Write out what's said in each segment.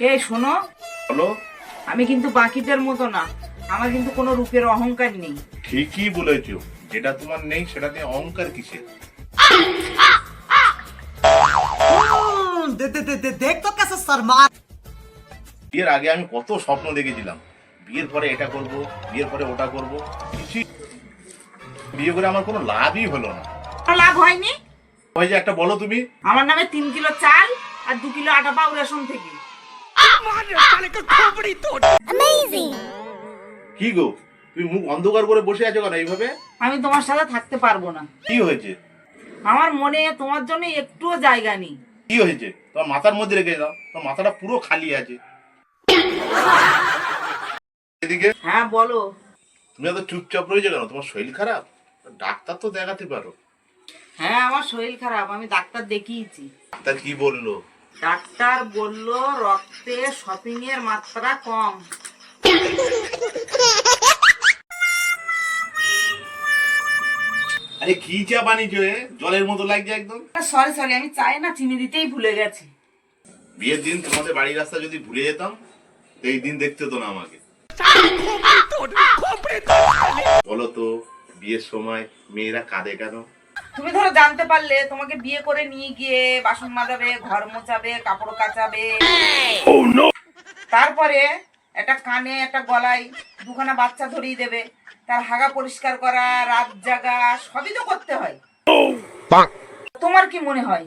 এই শোনো, বলো। আমি কিন্তু বাকিদের মতো না, আমার কিন্তু কোনো রূপের অহংকার নেই। ঠিকই বলেছো, যেটা তোমার নেই সেটা নিয়ে অহংকার কিসের? देख तो कैसे शर्मा। বিয়ের আগে আমি কত স্বপ্ন দেখেছিলাম, বিয়ের পরে এটা করব, বিয়ের পরে ওটা করব, কিছুই বিয়ে করে আমার কোনো লাভই হলো না। কোনো লাভ হয়নি। ওই যে একটা বলো তুমি। আমার নামে 3 কিলো চাল আর 2 কিলো আটা পাও রেশন থেকে। কি গো, তুমি মুখ অন্ধকার করে বসে আছো কেন এইভাবে? আমি তোমার সাথে থাকতে পারবো না। কি হয়েছে? আমার মনে তোমার জন্য একটুও জায়গা নেই। কি হয়েছে? তোমার মাথার মধ্যে রেখে দাও, তোমার মাথাটা পুরো খালি আছে। এদিকে হ্যাঁ বলো। তুমি এত চুপচাপ রয়েছে কেন? তোমার শরীর খারাপ? ডাক্তার তো দেখাতে পারো। হ্যাঁ আমার শরীর খারাপ, আমি ডাক্তার দেখিয়েছি। ডাক্তার কি বললো? ডাক্তার বলল রক্তে শপিং এর মাত্রা কম। আরে কি চা বানিয়েছো? জলের মতো লাগছে একদম। সরি সরি, আমি চাই না, চিনি দিতেই ভুলে গেছি। বিয়ের দিন তোমাদের বাড়ির রাস্তা যদি ভুলে যেতাম, তো এই দিন দেখতে হতো না আমাকে। বলো তো, বিয়ের সময় মেয়েরা কাঁদে কেন? তুমি ধরো জানতে পারলে তোমাকে বিয়ে করে নিয়ে গিয়ে বাসন মাজাবে, ঘর মোছাবে, কাপড় কাচাবে, তারপরে একটা কানে একটা গলায় 2খানা বাচ্চা ধরিয়ে দেবে, তার হাগা পরিষ্কার করা, রাত জাগা সবই তো করতে হয়। তোমার কি মনে হয়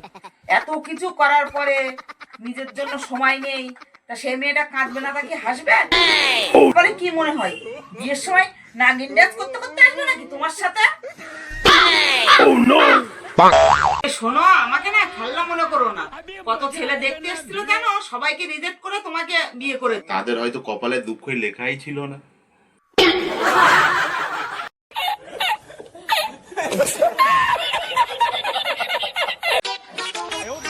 এত কিছু করার পরে নিজের জন্য সময় নেই, তা সেই মেয়েটা কাঁদবে না, তা কি হাসবে? তারপরে কি মনে হয় বিয়ের সময় নাগিন ড্যান্স করতে করতে আসবে নাকি তোমার সাথে? শোনো, আমাকে না খাল্লা মনে করো না। কত ছেলে দেখতে এসেছিল জানো, সবাইকে রিজেক্ট করে তোমাকে বিয়ে করে। তাদের হয়তো কপালে দুঃখই লেখাই ছিল না।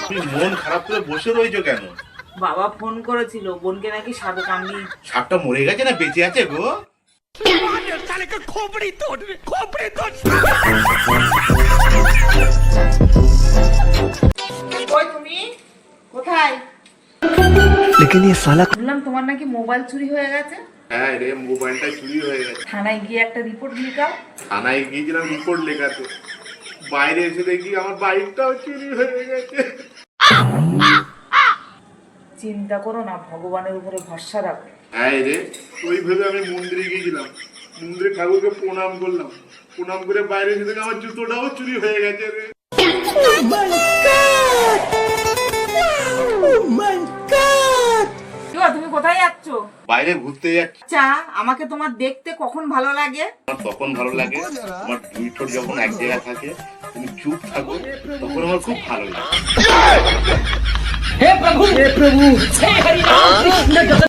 তুমি মন খারাপ করে বসে রয়েছো কেন? বাবা ফোন করেছিল, বোনকে নাকি সাপে কামড়ি। সাপটা মরে গেছে না বেঁচে আছে গো? কই তুমি? কোথায়? लेकिन ये साला শুনলাম তোমার নাকি মোবাইল চুরি হয়ে গেছে। হ্যাঁ রে, মোবাইলটা চুরি হয়ে গেছে। থানায় গিয়ে একটা রিপোর্ট লিখাও। থানায় গিয়েছিলাম রিপোর্ট লেখাতে, বাইরে এসে দেখি আমার বাইকটাও চুরি হয়ে গেছে। চিন্তা করো না, ভগবানের উপরে ভরসা রাখো। হ্যাঁ রে, ওই ভেবে আমি মন্দিরে গিয়েছিলাম, মন্দিরে ঠাকুরকে প্রণাম করলাম, প্রণাম করে বাইরে এসে দেখি আমার জুতোটাও চুরি হয়ে গেছে রে। কি গো, তুমি কোথায় যাচ্ছ? বাইরে ঘুরতে যাচ্ছি। আচ্ছা, আমাকে তোমার দেখতে কখন ভালো লাগে? আমার তখন ভালো লাগে, আমার দুই ঠোঁট যখন এক জায়গায় থাকে, তুমি চুপ থাকো, তখন আমার খুব ভালো লাগে। हे प्रभु हे हरि राम कृष्ण जगत